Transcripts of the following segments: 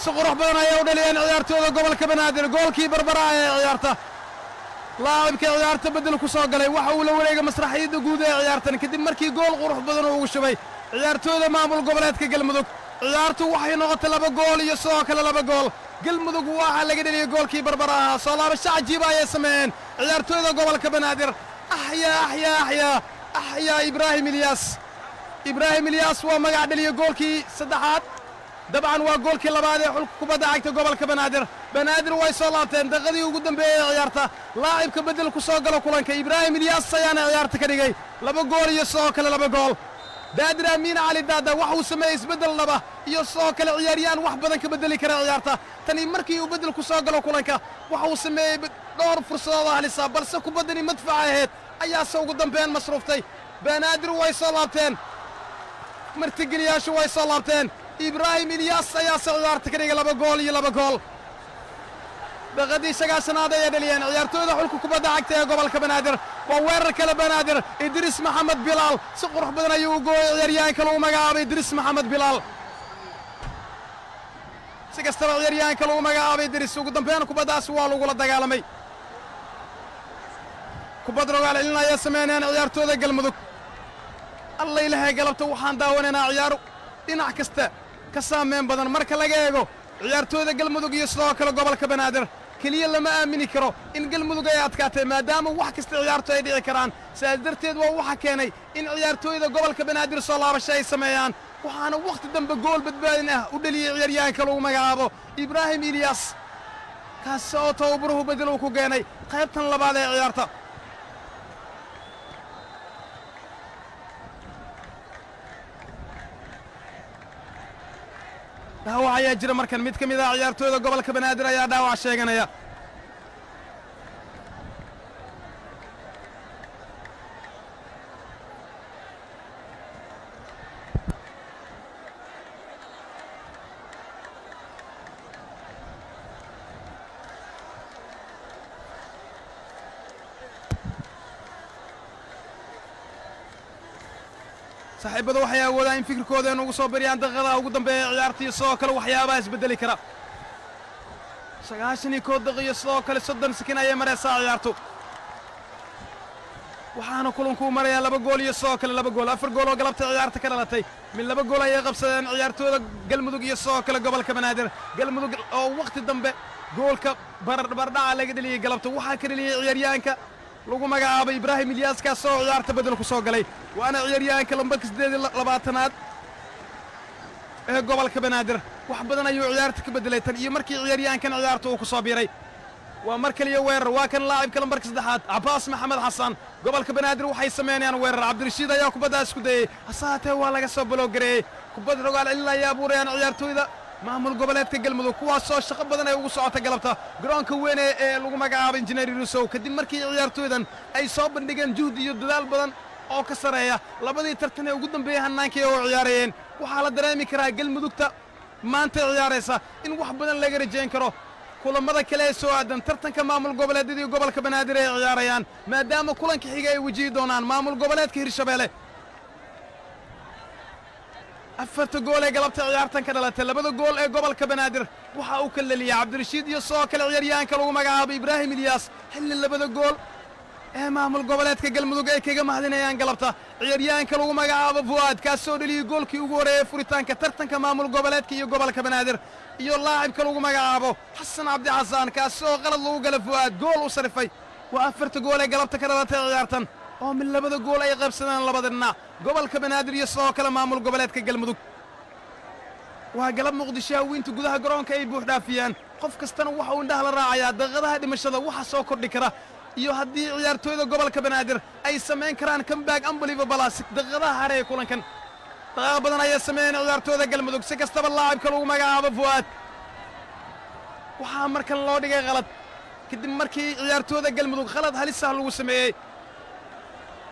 سقروح بدنا يودلين عيارتودا gobolka banaadir goolkii barbara ee ciyaarta laacibka ciyaarta bedel ku soo galay waxa uu la wareegay masraxiyada guud ee ciyaartan kadib markii gool qurux badan uu shubay ciyaartooyda maamul goboleedka galmudug ciyaartu waxay noqotay 2 gool iyo sidoo kale 2 gool galmudug waxa laga dhaliyay goolkii barbara soo laabasho cajiib ah ay sameeyeen ciyaartooyda gobolka banaadir axya ibraahim ilyas waa magac dhaliyay goolkii saddexaad dabcan waa goolkii labaad ee xulka kubadda cagta gobolka banaadir way soo laabteen daqiiqadii ugu dambeeyay ciyaarta laacibka bedel ku soo galo kulanka ibraahim ilyas ayaana ciyaarta ka dhigay 2 gool iyo sidoo kale 2 gool daadir amiin cali daada waxa uu sameeyey isbedel laba iyo sidoo kale ciyaaryahan wax badan ka bedeli kara ciyaarta tani markii uu bedel ku soo galo kulanka waxa uu sameeyey dhowr fursadood halisa balse kubaddani madfac ahayd ayaa soo ugu dambeyn masruuftay banaadir way soo laabteen martigeliyaashu way soo laabteen ibraahim ilyas ayaa ciyaarta ka dhigay 2 gool iyo 2 gool daqiiqadii 9aad ay dhaliyeen ciyaartooyda xulka kubadda cagta ee gobolka banaadir waa weerar kale banaadir idris maxamed bilaal si qurux badan ayuu u gooyay ciyaaryahanka lagu magacaabay idris maxamed bilaal si kastaba ciyaaryahanka lagu magacaabay idris ugu dambeyn kubaddaas waa lagula dagaalamay kubad rogaal celinaya sameynayaan ciyaartooyda galmudug alla ilaahay galabta waxaan daawanaynaa ciyaaro dhinac kasta ka saameyn badan marka laga eego ciyaartooyda galmudug iyo sidoo kale gobolka banaadir keliya lama aamini karo in galmudug ay adkaatay maadaama wax kasta ciyaartu ay dhici karaan sidaas darteed waa waxa keenay in ciyaartooyda gobolka banaadir soo laabasho ay sameeyaan waxaana wakhti dambe gool badbaadin ah u dhaliyey ciyaaryahanka lagu magacaabo ibraahim ilyas kaas oo tababaruhu bedel uu ku keenay qaybtan labaad ee ciyaarta dhaawac ayaa jira markan mid ka mid ah ciyaartooyda gobolka banaadir ayaa dhaawac sheeganaya saaxiibadu waxay awoodaan in fikirkooda ugu soo bariyaan daqiiqadaha ugu dambeeya ciyaartii sidoo kale waxyaabaha isbedeli kara 91 daqiiqo sidoo kale 30 sakin ayay maraysaa ciyaartu waxaana kulanku marayaa 2 gool iyo sidoo kale 2 gool 4 gool oo galabta ciyaarta ka dhalatay min 2 gool ayay qabsadeen ciyaartooyda galmudug iyo sidoo kale gobolka banaadir galmudug oo waqti dambe goolka bardhaca laga dhaliyay galabta waxaa ka dhaliyay ciyaaryahanka lagu magacaabay ibraahim ilyas kaas oo ciyaarta bedel ku soo galay waana ciyaaryahanka lambarka 28aad ee gobolka banaadir wax badan ayuu ciyaarta ka bedelay tan iyo markii ciyaaryahankan ciyaarta uu ku soo biiray waa mar kaliya weerar waa kan laacibka lambarka 3aad cabaas maxamed xasan gobolka banaadir waxay sameynayaan weerar cabdirashiid ayaa kubadda isku dayay hasaatee waa laga soo baloogareeyey kubad rogaal celin ayaa abuurayaan ciyaartooyda maamul goboleedka galmudug kuwaasoo shaqo badan ay ugu socota galabta garoonka weyn ee lagu magacaabay injineer yurusow kadib markii ciyaartooydan ay soo bandhigeen juhdi iyo dadaal badan oo ka sareeya labadii tartan ee ugu dambeeyey hannaankii oo ciyaarayeen waxaa la dareemi karaa galmudugta maanta ciyaaraysa in wax badan laga rajayn karo kulamada kale ee soo aadan tartanka maamul goboleedyada iyo gobolka banaadir ay ciyaarayaan maadaama kulanka xiga ay wajihi doonaan maamul goboleedka hirshabeelle 4 gool ee galabta ciyaartan ka dhalatay 2 gool ee gobolka banaadir waxa uu ka dhaliyay cabdirashiid iyo sidoo kale ciyaaryahanka lagu magacaabo ibraahim ilyas xilli 2 gool ee maamul goboleedka galmudug ay kaga mahadinayaan galabta ciyaaryahanka lagu magacaabo fuaad kaasoo dhaliyay goolkii ugu horeeyay furitaanka tartanka maamul goboleedka iyo gobolka banaadir iyo laacibka lagu magacaabo xasan cabdi xasaan kaasoo qalad lagu galay fuaad gool u sarifay waa 4 gool ee galabta ka dhalatay ciyaartan oo min 2 gool ay qaybsadeen labada dhinac gobolka banaadir iyo sidoo kale maamul goboleedka galmudug waa galab muqdisho haweentu gudaha garoonka ay buux dhaafiyaan qof kastana waxa uu indhaha la raacayaa daqiiqadaha dhimashada waxa soo kordhi kara iyo haddii ciyaartooyda gobolka banaadir ay samayn karaan comeback unbelievable daqiiqadaha hare ee kulankan daqiiqo badan ayay sameeyeen ciyaartooyda galmudug si kastaba laacibka lagu magacaabo fuaad waxaa markan loo dhigay qalad kadib markii ciyaartooyda galmudug khalad halis ah lagu sameeyey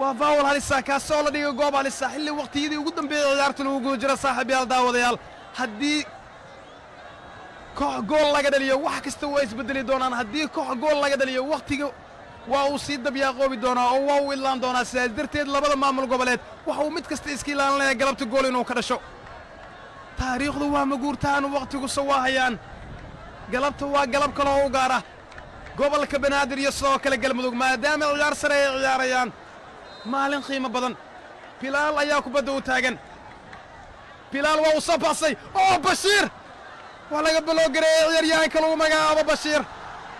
waa faawul halisa kaasoo la dhigay goob halisa xilli waqtiyadii ugu dambeeyey ciyaartan ugu jira saaxiibayaal daawadayaal haddii koox gool laga dhaliyo wax kasta waa isbedeli doonaan haddii koox gool laga dhaliyo waqtiga waa uu sii dabyaaqoobi doonaa oo waa uu ilaan doonaa sidaas darteed labada maamul goboleed waxa uu mid kasta iska ilaalinaya galabta gool inuu ka dhasho taariikhdu waa maguurtaan waqtigu sawaahayaan galabta waa galab kaloo u gaara gobolka banaadir iyo sidoo kale galmudug maadaama ciyaar sare ay ciyaarayaan maalin qiimo badan bilaal ayaa kubadda u taagan bilaal waa u soo baasay oo bashiir waa laga baloogareeyey ciyaaryahanka lagu magacaabo bashiir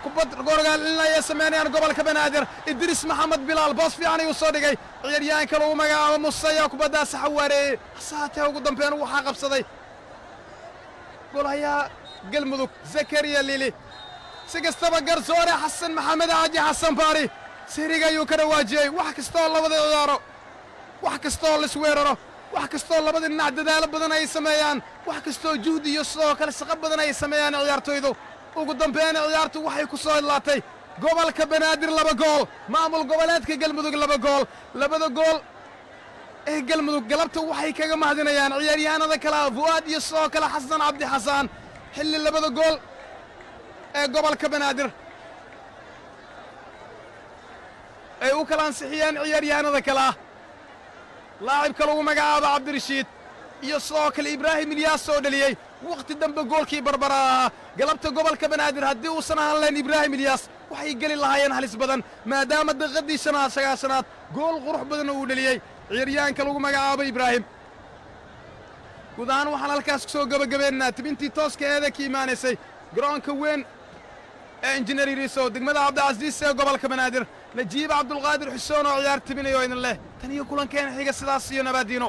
kubad goorgaal inay sameynayaan gobolka banaadir idriis maxamed bilaal boos fiican ayuu soo dhigay ciyaaryahanka lagu magacaabo muse ayaa kubaddaas xawaareeyey hasaatee ugu dambeyn waxaa qabsaday golayaa galmudug zakariya lili si kastaba garsoore xasan maxamed caaji xasan baari siriga ayuu ka dhawaajiyey wax kastoo labada ciyaaro wax kastoo laisweeraro wax kastoo labada dhinac dadaalo badan ay sameeyaan wax kastoo juhdi iyo sidoo kale shaqo badan ay sameeyaan ciyaartoydu ugu dambeyn ciyaartu waxay ku soo idlaatay gobolka banaadir 2 gool maamul goboleedka galmudug 2 gool labada gool ee galmudug galabta waxay kaga mahadinayaan ciyaaryahanada kala fuad iyo sidoo kale xasan cabdi xasaan xilli 2 gool ee gobolka banaadir ay u kala ansixiyeen ciyaaryahanada kala laacibka lagu magacaabo cabdirashiid iyo sidoo kale ibraahim ilyaas soo dhaliyey waqti dambe goolkii barbara ahaa galabta gobolka banaadir haddii uusan ahaan lahayn ibraahim ilyaas waxay geli lahaayeen halis badan maadaama daqiiqadii 9aad gool qurux badan uu dhaliyey ciyaaryahanka lagu magacaabo ibraahim guud ahaan waxaan halkaas ku soo gabagabeennaa tibintii tooska eeda ka imaanaysay garoonka weyn ee injineer iriiso degmada cabdicasiis ee gobolka banaadir najiib cabdulqaadir xuseen oo ciyaar tibinayo idin leh tan iyo kulankeena xiga sidaas iyo nabaadiino